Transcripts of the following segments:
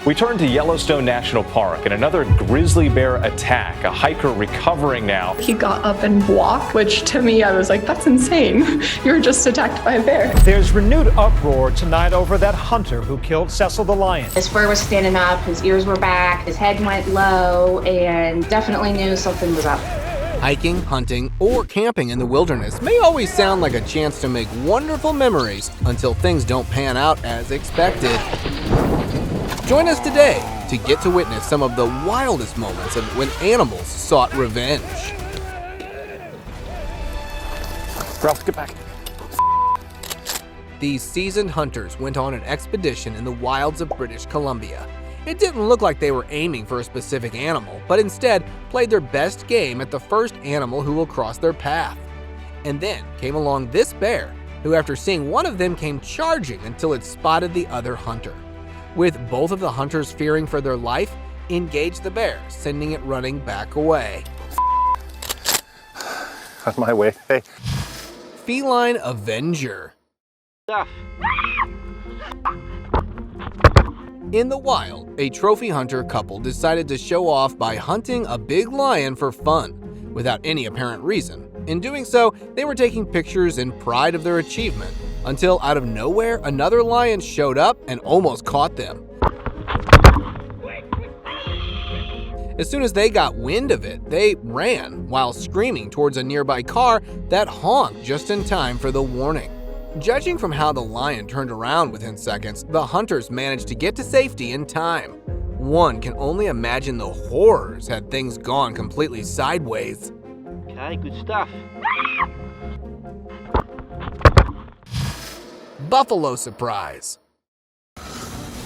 We turn to Yellowstone National Park and another grizzly bear attack, a hiker recovering now. He got up and walked, which to me, I was like, that's insane. You were just attacked by a bear. There's renewed uproar tonight over that hunter who killed Cecil the lion. His fur was standing up, his ears were back, his head went low, and definitely knew something was up. Hiking, hunting, or camping in the wilderness may always sound like a chance to make wonderful memories until things don't pan out as expected. Join us today to get to witness some of the wildest moments of when animals sought revenge. Ralph, get back. These seasoned hunters went on an expedition in the wilds of British Columbia. It didn't look like they were aiming for a specific animal, but instead played their best game at the first animal who will cross their path. And then came along this bear, who after seeing one of them came charging until it spotted the other hunter. With both of the hunters fearing for their life, engaged the bear, sending it running back away. On my way. Hey. Feline Avenger. In the wild, a trophy hunter couple decided to show off by hunting a big lion for fun, without any apparent reason. In doing so, they were taking pictures in pride of their achievement, until out of nowhere, another lion showed up and almost caught them. As soon as they got wind of it, they ran while screaming towards a nearby car that honked just in time for the warning. Judging from how the lion turned around within seconds, the hunters managed to get to safety in time. One can only imagine the horrors had things gone completely sideways. Okay, good stuff. Buffalo surprise.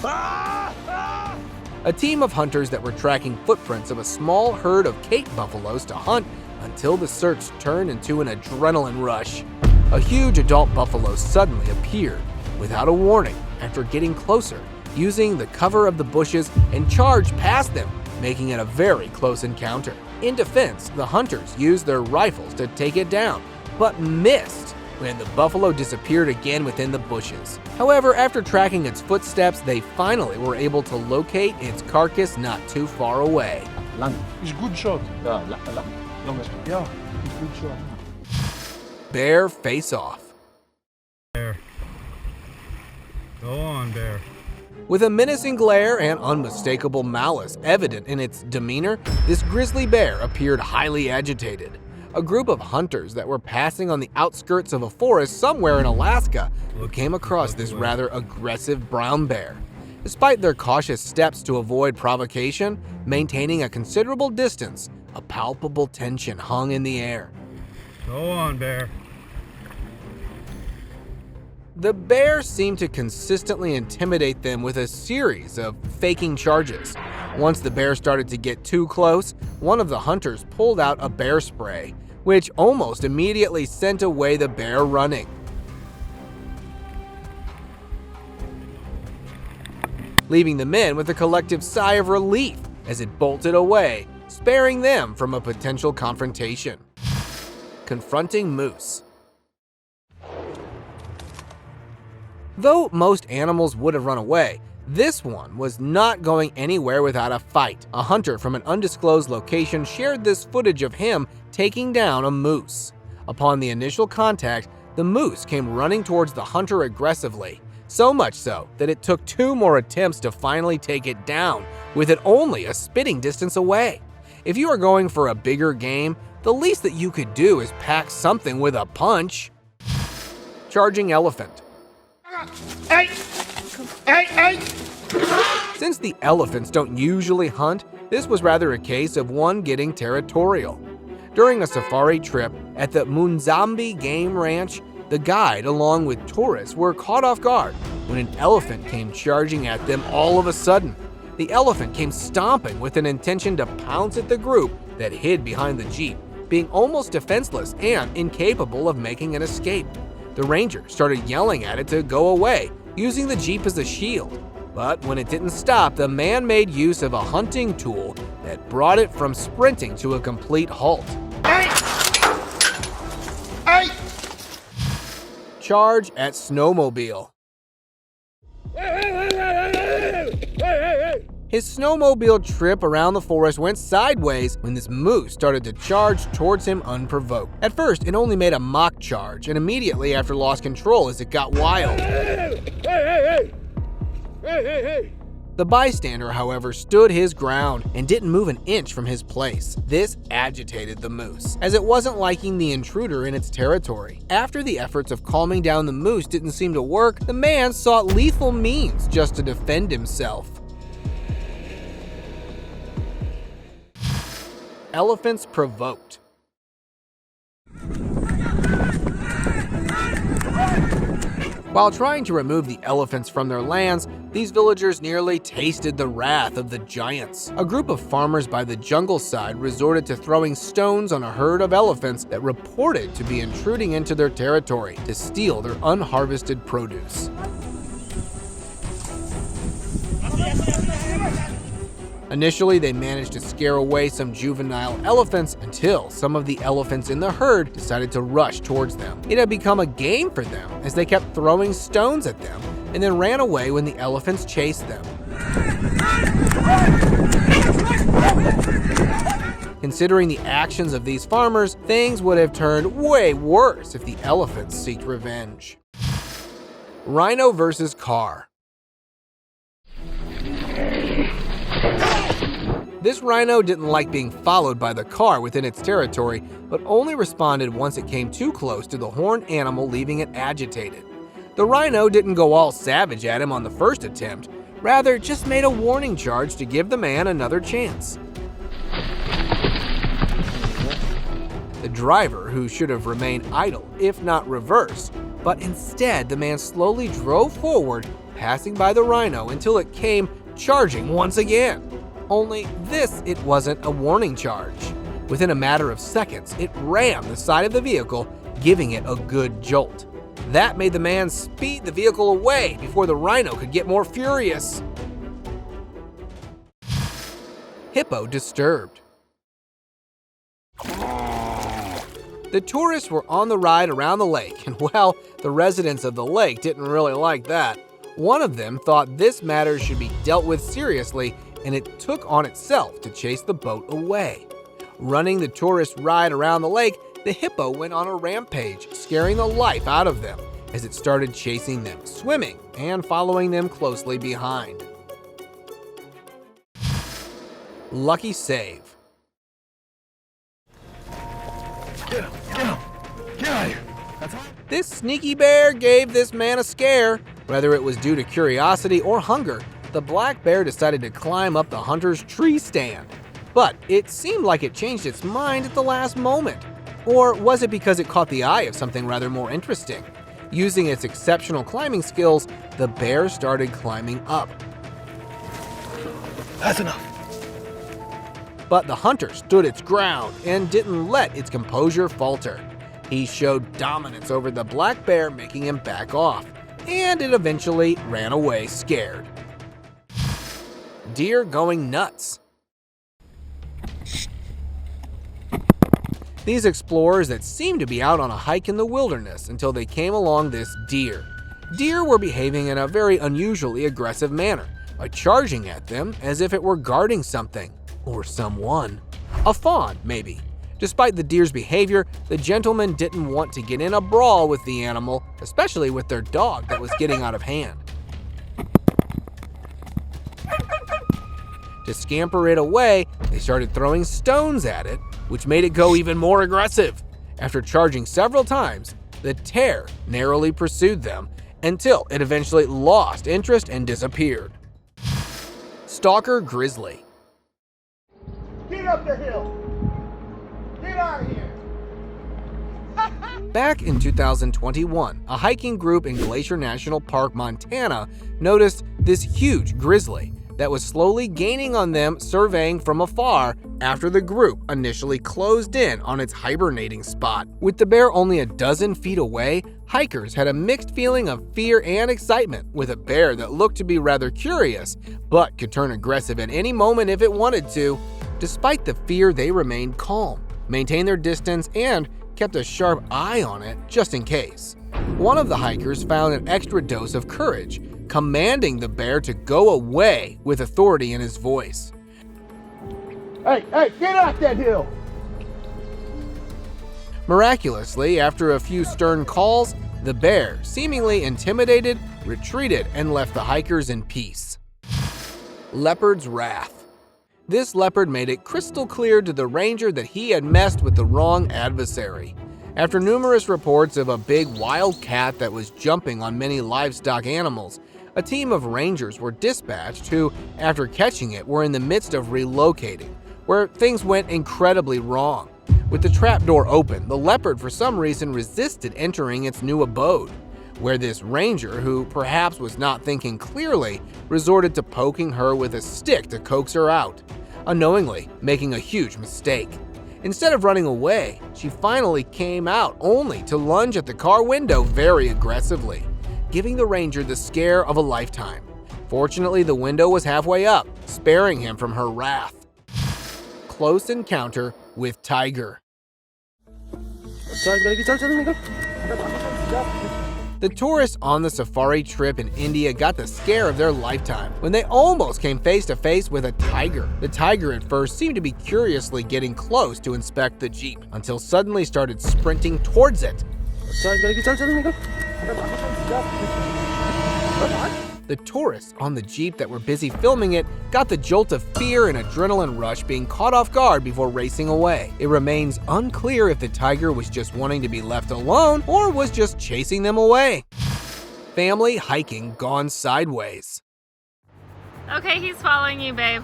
A team of hunters that were tracking footprints of a small herd of Cape buffaloes to hunt until the search turned into an adrenaline rush. A huge adult buffalo suddenly appeared without a warning after getting closer, using the cover of the bushes and charged past them, making it a very close encounter. In defense, the hunters used their rifles to take it down, but missed when the buffalo disappeared again within the bushes. However, after tracking its footsteps, they finally were able to locate its carcass not too far away. It's good shot. Yeah, it's good shot. Bear face-off. Bear. Go on, bear. With a menacing glare and unmistakable malice evident in its demeanor, this grizzly bear appeared highly agitated. A group of hunters that were passing on the outskirts of a forest somewhere in Alaska came across this rather aggressive brown bear. Despite their cautious steps to avoid provocation, maintaining a considerable distance, a palpable tension hung in the air. Go on, bear. The bear seemed to consistently intimidate them with a series of faking charges. Once the bear started to get too close, one of the hunters pulled out a bear spray, which almost immediately sent away the bear running. Leaving the men with a collective sigh of relief as it bolted away, sparing them from a potential confrontation. Confronting Moose. Though most animals would have run away, this one was not going anywhere without a fight. A hunter from an undisclosed location shared this footage of him taking down a moose. Upon the initial contact, the moose came running towards the hunter aggressively, so much so that it took 2 more attempts to finally take it down, with it only a spitting distance away. If you are going for a bigger game, the least that you could do is pack something with a punch. Charging elephant. Hey! Hey! Hey! Since the elephants don't usually hunt, this was rather a case of one getting territorial. During a safari trip at the Munzambi Game Ranch, the guide along with tourists were caught off guard when an elephant came charging at them all of a sudden. The elephant came stomping with an intention to pounce at the group that hid behind the Jeep, being almost defenseless and incapable of making an escape. The ranger started yelling at it to go away, using the Jeep as a shield. But when it didn't stop, the man made use of a hunting tool that brought it from sprinting to a complete halt. Hey! Hey! Charge at Snowmobile. His snowmobile trip around the forest went sideways when this moose started to charge towards him unprovoked. At first, it only made a mock charge, and immediately after lost control as it got wild. Hey! The bystander, however, stood his ground and didn't move an inch from his place. This agitated the moose, as it wasn't liking the intruder in its territory. After the efforts of calming down the moose didn't seem to work, the man sought lethal means just to defend himself. Elephants provoked. While trying to remove the elephants from their lands, these villagers nearly tasted the wrath of the giants. A group of farmers by the jungle side resorted to throwing stones on a herd of elephants that reported to be intruding into their territory to steal their unharvested produce. Initially, they managed to scare away some juvenile elephants until some of the elephants in the herd decided to rush towards them. It had become a game for them as they kept throwing stones at them and then ran away when the elephants chased them. Considering the actions of these farmers, things would have turned way worse if the elephants sought revenge. Rhino versus car. This rhino didn't like being followed by the car within its territory, but only responded once it came too close to the horned animal, leaving it agitated. The rhino didn't go all savage at him on the first attempt, rather just made a warning charge to give the man another chance. The driver, who should have remained idle, if not reversed, but instead the man slowly drove forward, passing by the rhino until it came charging once again. Only this, it wasn't a warning charge. Within a matter of seconds, it rammed the side of the vehicle, giving it a good jolt. That made the man speed the vehicle away before the rhino could get more furious. Hippo disturbed. The tourists were on the ride around the lake, and well, the residents of the lake didn't really like that. One of them thought this matter should be dealt with seriously, and it took on itself to chase the boat away. Running the tourist ride around the lake, the hippo went on a rampage, scaring the life out of them as it started chasing them, swimming, and following them closely behind. Lucky save. Get him! Get out of here! This sneaky bear gave this man a scare. Whether it was due to curiosity or hunger, the black bear decided to climb up the hunter's tree stand. But it seemed like it changed its mind at the last moment. Or was it because it caught the eye of something rather more interesting? Using its exceptional climbing skills, the bear started climbing up. That's enough. But the hunter stood its ground and didn't let its composure falter. He showed dominance over the black bear, making him back off, and it eventually ran away scared. Deer going nuts. These explorers that seemed to be out on a hike in the wilderness until they came along this deer. Deer were behaving in a very unusually aggressive manner by charging at them as if it were guarding something or someone. A fawn, maybe. Despite the deer's behavior, the gentleman didn't want to get in a brawl with the animal, especially with their dog that was getting out of hand. To scamper it away, they started throwing stones at it, which made it go even more aggressive. After charging several times, the tear narrowly pursued them until it eventually lost interest and disappeared. Stalker Grizzly. Get up the hill! Get out of here! Back in 2021, a hiking group in Glacier National Park, Montana, noticed this huge grizzly that was slowly gaining on them, surveying from afar after the group initially closed in on its hibernating spot. With the bear only a dozen feet away, hikers had a mixed feeling of fear and excitement with a bear that looked to be rather curious, but could turn aggressive at any moment if it wanted to. Despite the fear, they remained calm, maintained their distance, and kept a sharp eye on it just in case. One of the hikers found an extra dose of courage, commanding the bear to go away with authority in his voice. Hey, get off that hill! Miraculously, after a few stern calls, the bear, seemingly intimidated, retreated and left the hikers in peace. Leopards Wrath. This leopard made it crystal clear to the ranger that he had messed with the wrong adversary. After numerous reports of a big wild cat that was jumping on many livestock animals, a team of rangers were dispatched who, after catching it, were in the midst of relocating, where things went incredibly wrong. With the trapdoor open, the leopard for some reason resisted entering its new abode, where this ranger, who perhaps was not thinking clearly, resorted to poking her with a stick to coax her out, unknowingly making a huge mistake. Instead of running away, she finally came out only to lunge at the car window very aggressively, giving the ranger the scare of a lifetime. Fortunately, the window was halfway up, sparing him from her wrath. Close encounter with tiger. The tourists on the safari trip in India got the scare of their lifetime when they almost came face to face with a tiger. The tiger at first seemed to be curiously getting close to inspect the Jeep until suddenly started sprinting towards it. The tourists on the Jeep that were busy filming it got the jolt of fear and adrenaline rush, being caught off guard before racing away. It remains unclear if the tiger was just wanting to be left alone or was just chasing them away. Family hiking gone sideways. Okay, he's following you, babe.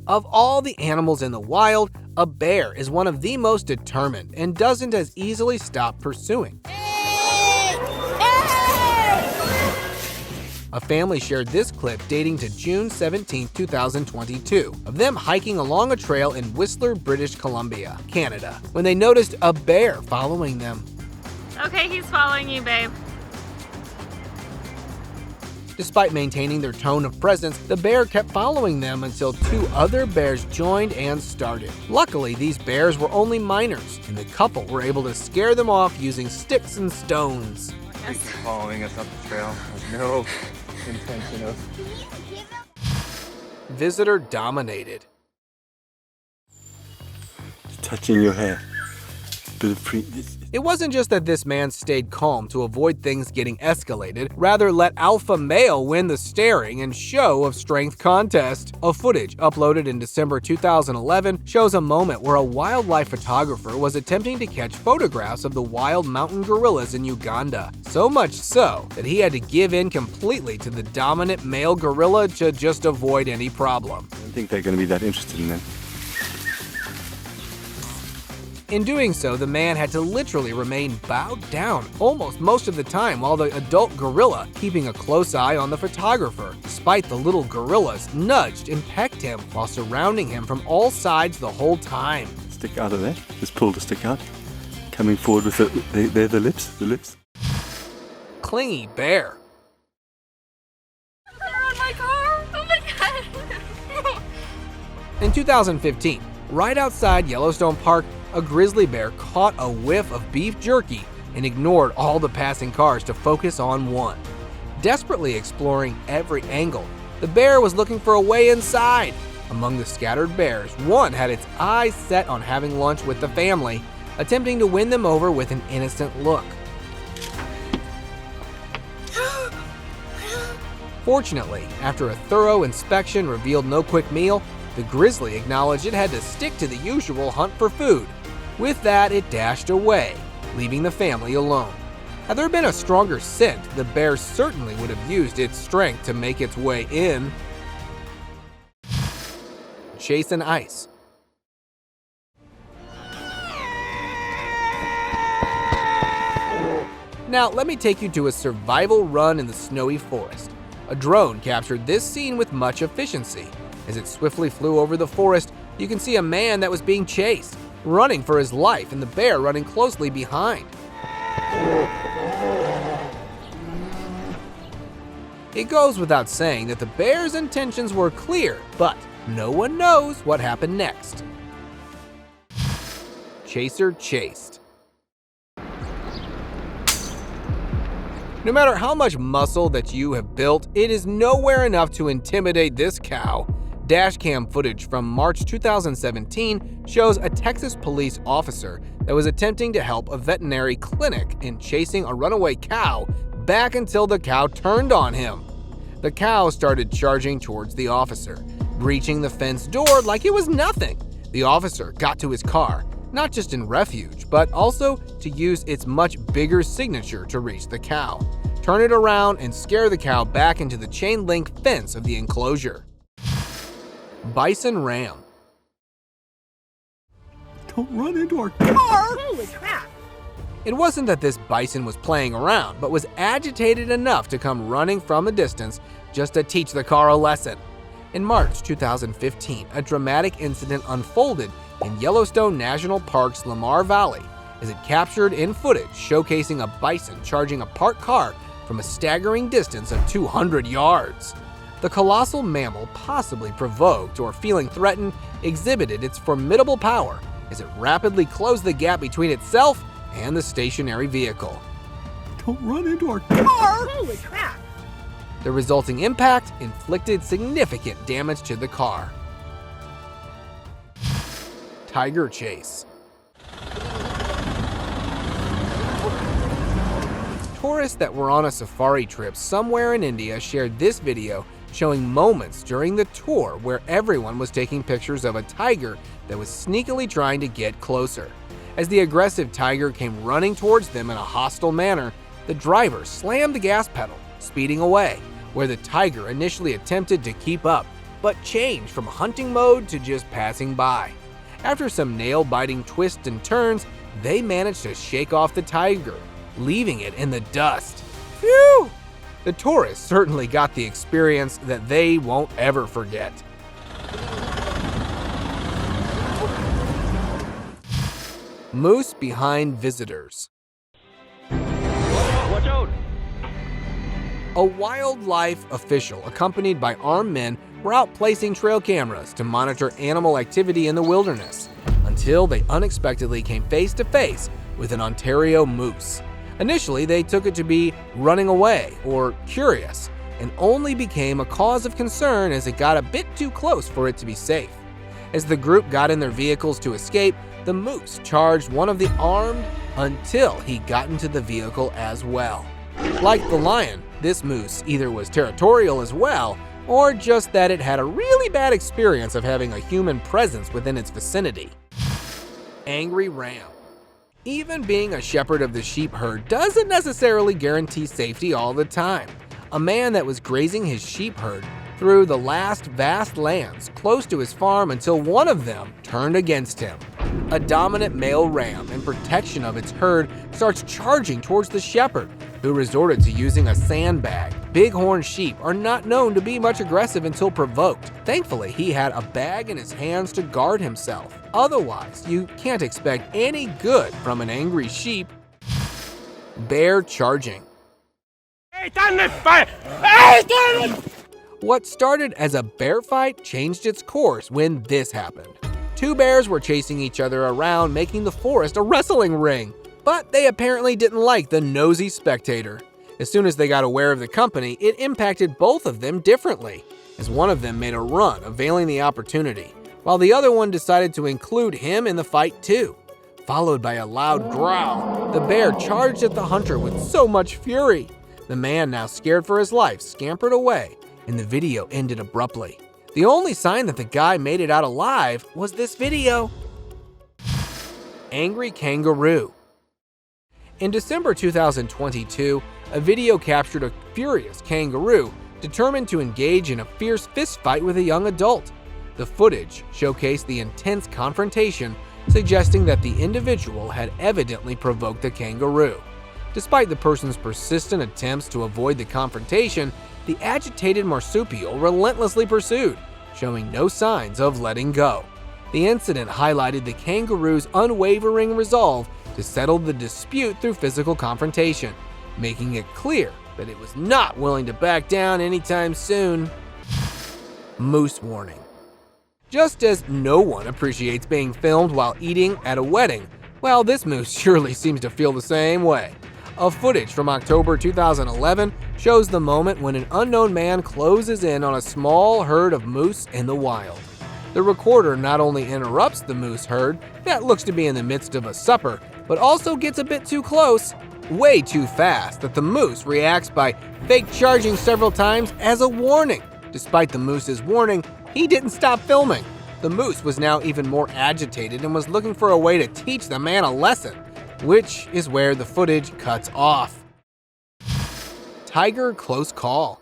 Of all the animals in the wild, a bear is one of the most determined and doesn't as easily stop pursuing. A family shared this clip dating to June 17, 2022, of them hiking along a trail in Whistler, British Columbia, Canada, when they noticed a bear following them. Okay, he's following you, babe. Despite maintaining their tone of presence, the bear kept following them until two other bears joined and started. Luckily, these bears were only minors, and the couple were able to scare them off using sticks and stones. Thanks for following us up the trail. No intention of... Visitor dominated. Touching your hair. Bit of It wasn't just that this man stayed calm to avoid things getting escalated, rather let alpha male win the staring and show of strength contest. A footage uploaded in December 2011 shows a moment where a wildlife photographer was attempting to catch photographs of the wild mountain gorillas in Uganda. So much so that he had to give in completely to the dominant male gorilla to just avoid any problem. I don't think they're going to be that interested in them. In doing so, the man had to literally remain bowed down almost most of the time, while the adult gorilla keeping a close eye on the photographer, despite the little gorillas nudged and pecked him while surrounding him from all sides the whole time. Stick out of there. Just pull the stick out. Coming forward with the lips. Clingy bear. They're on my car! Oh my god! In 2015, right outside Yellowstone Park, a grizzly bear caught a whiff of beef jerky and ignored all the passing cars to focus on one. Desperately exploring every angle, the bear was looking for a way inside. Among the scattered bears, one had its eyes set on having lunch with the family, attempting to win them over with an innocent look. Fortunately, after a thorough inspection revealed no quick meal, the grizzly acknowledged it had to stick to the usual hunt for food. With that, it dashed away, leaving the family alone. Had there been a stronger scent, the bear certainly would have used its strength to make its way in. Chasing ice. Now, let me take you to a survival run in the snowy forest. A drone captured this scene with much efficiency. As it swiftly flew over the forest, you can see a man that was being chased, running for his life, and the bear running closely behind. It goes without saying that the bear's intentions were clear, but no one knows what happened next. Chaser chased. No matter how much muscle that you have built, it is nowhere enough to intimidate this cow. Dashcam footage from March 2017 shows a Texas police officer that was attempting to help a veterinary clinic in chasing a runaway cow back until the cow turned on him. The cow started charging towards the officer, breaching the fence door like it was nothing. The officer got to his car, not just in refuge, but also to use its much bigger signature to reach the cow, turn it around, and scare the cow back into the chain link fence of the enclosure. Bison Ram. Don't run into our car! Holy crap! It wasn't that this bison was playing around, but was agitated enough to come running from a distance just to teach the car a lesson. In March 2015, a dramatic incident unfolded in Yellowstone National Park's Lamar Valley as it captured in footage showcasing a bison charging a parked car from a staggering distance of 200 yards. The colossal mammal, possibly provoked or feeling threatened, exhibited its formidable power as it rapidly closed the gap between itself and the stationary vehicle. Don't run into our car! Holy crap! The resulting impact inflicted significant damage to the car. Tiger chase. Tourists that were on a safari trip somewhere in India shared this video showing moments during the tour where everyone was taking pictures of a tiger that was sneakily trying to get closer. As the aggressive tiger came running towards them in a hostile manner, the driver slammed the gas pedal, speeding away, where the tiger initially attempted to keep up, but changed from hunting mode to just passing by. After some nail-biting twists and turns, they managed to shake off the tiger, leaving it in the dust. Phew! The tourists certainly got the experience that they won't ever forget. Moose behind visitors. Watch out! A wildlife official accompanied by armed men were out placing trail cameras to monitor animal activity in the wilderness until they unexpectedly came face to face with an Ontario moose. Initially, they took it to be running away or curious, and only became a cause of concern as it got a bit too close for it to be safe. As the group got in their vehicles to escape, the moose charged one of the armed until he got into the vehicle as well. Like the lion, this moose either was territorial as well, or just that it had a really bad experience of having a human presence within its vicinity. Angry ram. Even being a shepherd of the sheep herd doesn't necessarily guarantee safety all the time. A man that was grazing his sheep herd through the last vast lands close to his farm until one of them turned against him. A dominant male ram, in protection of its herd, starts charging towards the shepherd, who resorted to using a sandbag. Bighorn sheep are not known to be much aggressive until provoked. Thankfully, he had a bag in his hands to guard himself. Otherwise, you can't expect any good from an angry sheep. Bear charging. What started as a bear fight changed its course when this happened. Two bears were chasing each other around, making the forest a wrestling ring. But they apparently didn't like the nosy spectator. As soon as they got aware of the company, it impacted both of them differently, as one of them made a run, availing the opportunity, while the other one decided to include him in the fight too. Followed by a loud growl, the bear charged at the hunter with so much fury. The man, now scared for his life, scampered away, and the video ended abruptly. The only sign that the guy made it out alive was this video. Angry kangaroo. In December 2022, a video captured a furious kangaroo determined to engage in a fierce fistfight with a young adult. The footage showcased the intense confrontation, suggesting that the individual had evidently provoked the kangaroo. Despite the person's persistent attempts to avoid the confrontation, the agitated marsupial relentlessly pursued, showing no signs of letting go. The incident highlighted the kangaroo's unwavering resolve to settle the dispute through physical confrontation, making it clear that it was not willing to back down anytime soon. Moose warning. Just as no one appreciates being filmed while eating at a wedding, well, this moose surely seems to feel the same way. of footage from October 2011 shows the moment when an unknown man closes in on a small herd of moose in the wild. The recorder not only interrupts the moose herd that looks to be in the midst of a supper, but also gets a bit too close, way too fast, that the moose reacts by fake charging several times as a warning. Despite the moose's warning, he didn't stop filming. The moose was now even more agitated and was looking for a way to teach the man a lesson, which is where the footage cuts off. Tiger close call.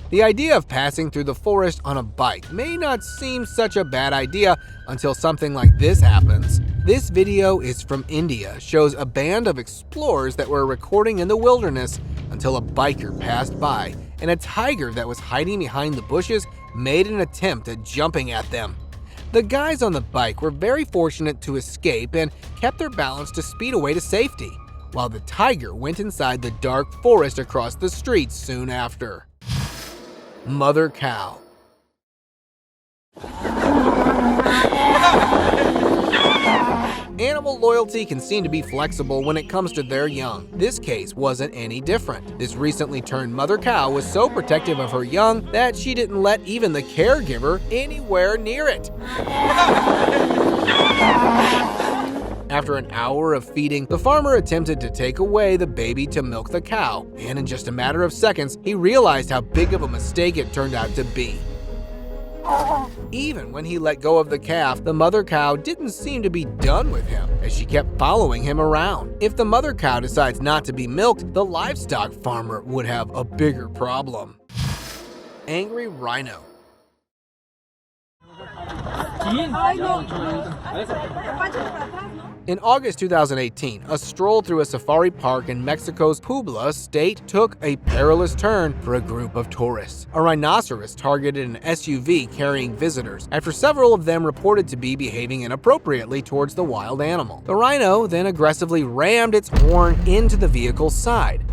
The idea of passing through the forest on a bike may not seem such a bad idea until something like this happens. This video is from India, shows a band of explorers that were recording in the wilderness until a biker passed by, and a tiger that was hiding behind the bushes made an attempt at jumping at them. The guys on the bike were very fortunate to escape and kept their balance to speed away to safety, while the tiger went inside the dark forest across the street soon after. Mother cow. Animal loyalty can seem to be flexible when it comes to their young. This case wasn't any different. This recently turned mother cow was so protective of her young that she didn't let even the caregiver anywhere near it. After an hour of feeding, the farmer attempted to take away the baby to milk the cow, and in just a matter of seconds, he realized how big of a mistake it turned out to be. Even when he let go of the calf, the mother cow didn't seem to be done with him, as she kept following him around. If the mother cow decides not to be milked, the livestock farmer would have a bigger problem. Angry rhino. In August 2018, a stroll through a safari park in Mexico's Puebla state took a perilous turn for a group of tourists. A rhinoceros targeted an SUV carrying visitors after several of them reported to be behaving inappropriately towards the wild animal. The rhino then aggressively rammed its horn into the vehicle's side,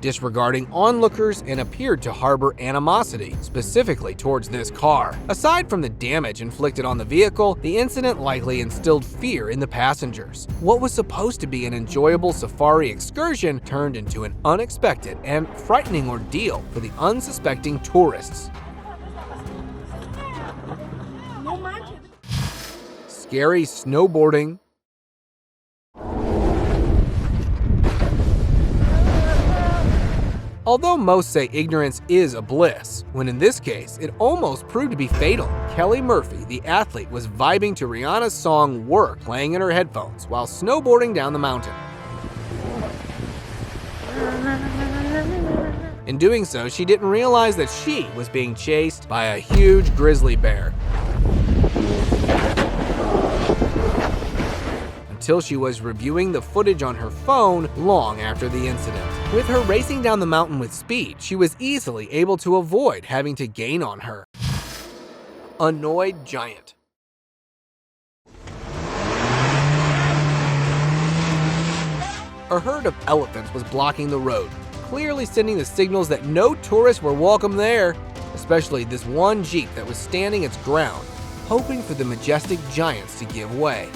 disregarding onlookers, and appeared to harbor animosity, specifically towards this car. Aside from the damage inflicted on the vehicle, the incident likely instilled fear in the passengers. What was supposed to be an enjoyable safari excursion turned into an unexpected and frightening ordeal for the unsuspecting tourists. Scary snowboarding. Although most say ignorance is a bliss, when in this case, it almost proved to be fatal. Kelly Murphy, the athlete, was vibing to Rihanna's song Work playing in her headphones while snowboarding down the mountain. In doing so, she didn't realize that she was being chased by a huge grizzly bear, until she was reviewing the footage on her phone long after the incident. With her racing down the mountain with speed, she was easily able to avoid having to gain on her. Annoyed giant. A herd of elephants was blocking the road, clearly sending the signals that no tourists were welcome there, especially this one Jeep that was standing its ground, hoping for the majestic giants to give way.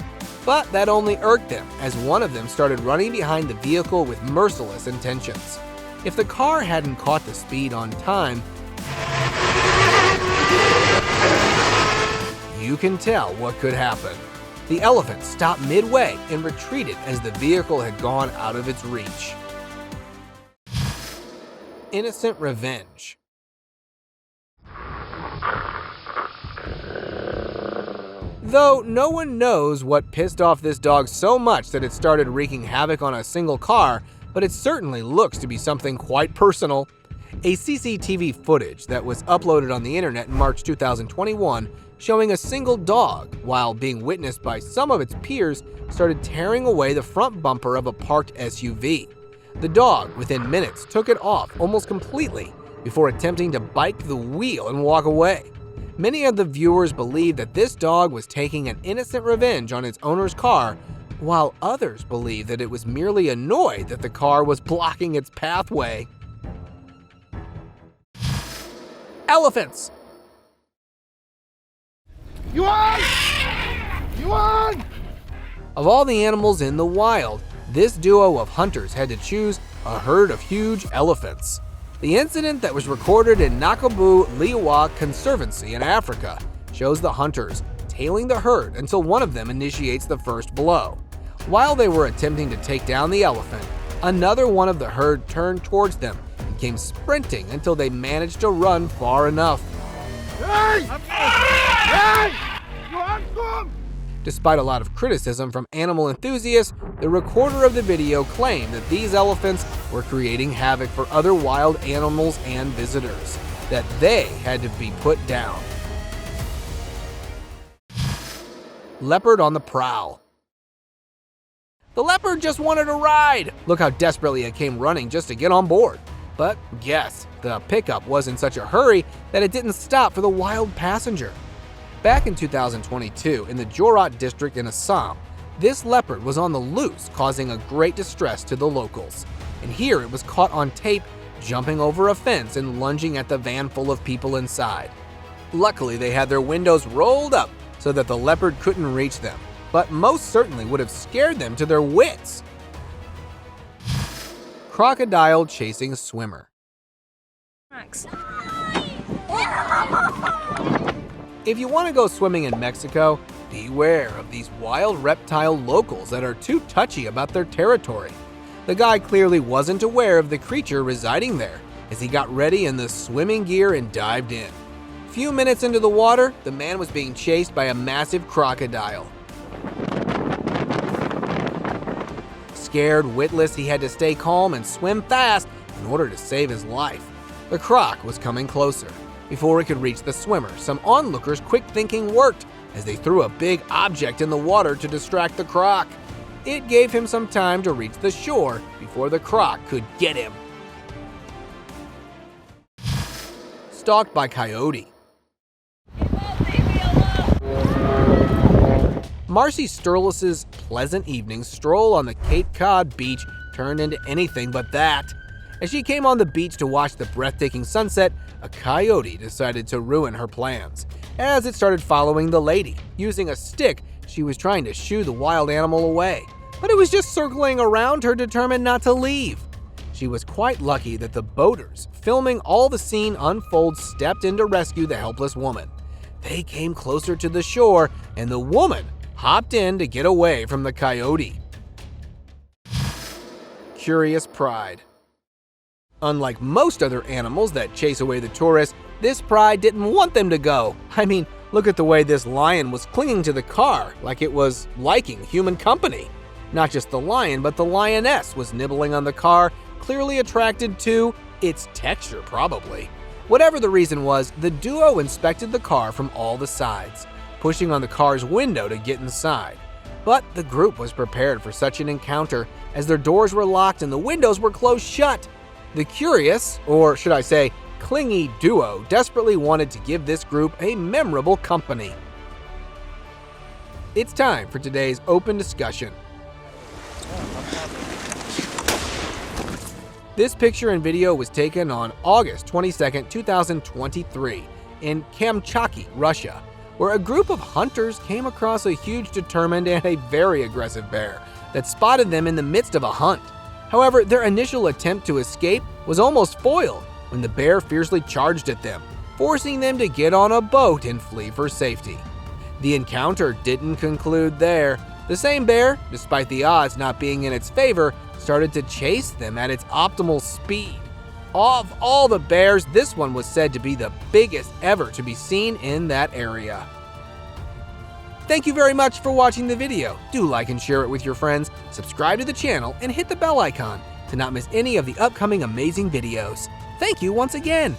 But that only irked them, as one of them started running behind the vehicle with merciless intentions. If the car hadn't caught the speed on time, you can tell what could happen. The elephant stopped midway and retreated as the vehicle had gone out of its reach. Innocent revenge. Though no one knows what pissed off this dog so much that it started wreaking havoc on a single car, but it certainly looks to be something quite personal. A CCTV footage that was uploaded on the internet in March 2021 showing a single dog, while being witnessed by some of its peers, started tearing away the front bumper of a parked SUV. The dog, within minutes, took it off almost completely before attempting to bite the wheel and walk away. Many of the viewers believe that this dog was taking an innocent revenge on its owner's car, while others believe that it was merely annoyed that the car was blocking its pathway. Elephants. You on? You on? Of all the animals in the wild, this duo of hunters had to choose a herd of huge elephants. The incident that was recorded in Nakabu Liwa Conservancy in Africa shows the hunters tailing the herd until one of them initiates the first blow. While they were attempting to take down the elephant, another one of the herd turned towards them and came sprinting until they managed to run far enough. Hey! Hey! You on some? Despite a lot of criticism from animal enthusiasts, the recorder of the video claimed that these elephants were creating havoc for other wild animals and visitors, that they had to be put down. Leopard on the prowl. The leopard just wanted a ride. Look how desperately it came running just to get on board. But guess, the pickup was in such a hurry that it didn't stop for the wild passenger. Back in 2022, in the Jorat district in Assam, this leopard was on the loose, causing a great distress to the locals. And here it was caught on tape, jumping over a fence and lunging at the van full of people inside. Luckily, they had their windows rolled up so that the leopard couldn't reach them, but most certainly would have scared them to their wits. Crocodile chasing swimmer. Max. If you want to go swimming in Mexico, beware of these wild reptile locals that are too touchy about their territory. The guy clearly wasn't aware of the creature residing there as he got ready in the swimming gear and dived in. Few minutes into the water, the man was being chased by a massive crocodile. Scared witless, he had to stay calm and swim fast in order to save his life. The croc was coming closer. Before it could reach the swimmer, some onlookers' quick thinking worked as they threw a big object in the water to distract the croc. It gave him some time to reach the shore before the croc could get him. Stalked by coyote. Marcy Sturlis's pleasant evening stroll on the Cape Cod beach turned into anything but that. As she came on the beach to watch the breathtaking sunset, a coyote decided to ruin her plans. As it started following the lady, using a stick, she was trying to shoo the wild animal away, but it was just circling around her, determined not to leave. She was quite lucky that the boaters, filming all the scene unfold, stepped in to rescue the helpless woman. They came closer to the shore, and the woman hopped in to get away from the coyote. Curious pride. Unlike most other animals that chase away the tourists, this pride didn't want them to go. I mean, look at the way this lion was clinging to the car, like it was liking human company. Not just the lion, but the lioness was nibbling on the car, clearly attracted to its texture, probably. Whatever the reason was, the duo inspected the car from all the sides, pushing on the car's window to get inside. But the group was prepared for such an encounter, as their doors were locked and the windows were closed shut. The curious, or should I say, clingy duo desperately wanted to give this group a memorable company. It's time for today's open discussion. This picture and video was taken on August 22, 2023 in Kamchatka, Russia, where a group of hunters came across a huge, determined, and a very aggressive bear that spotted them in the midst of a hunt. However, their initial attempt to escape was almost foiled when the bear fiercely charged at them, forcing them to get on a boat and flee for safety. The encounter didn't conclude there. The same bear, despite the odds not being in its favor, started to chase them at its optimal speed. Of all the bears, this one was said to be the biggest ever to be seen in that area. Thank you very much for watching the video. Do like and share it with your friends, subscribe to the channel, and hit the bell icon to not miss any of the upcoming amazing videos. Thank you once again.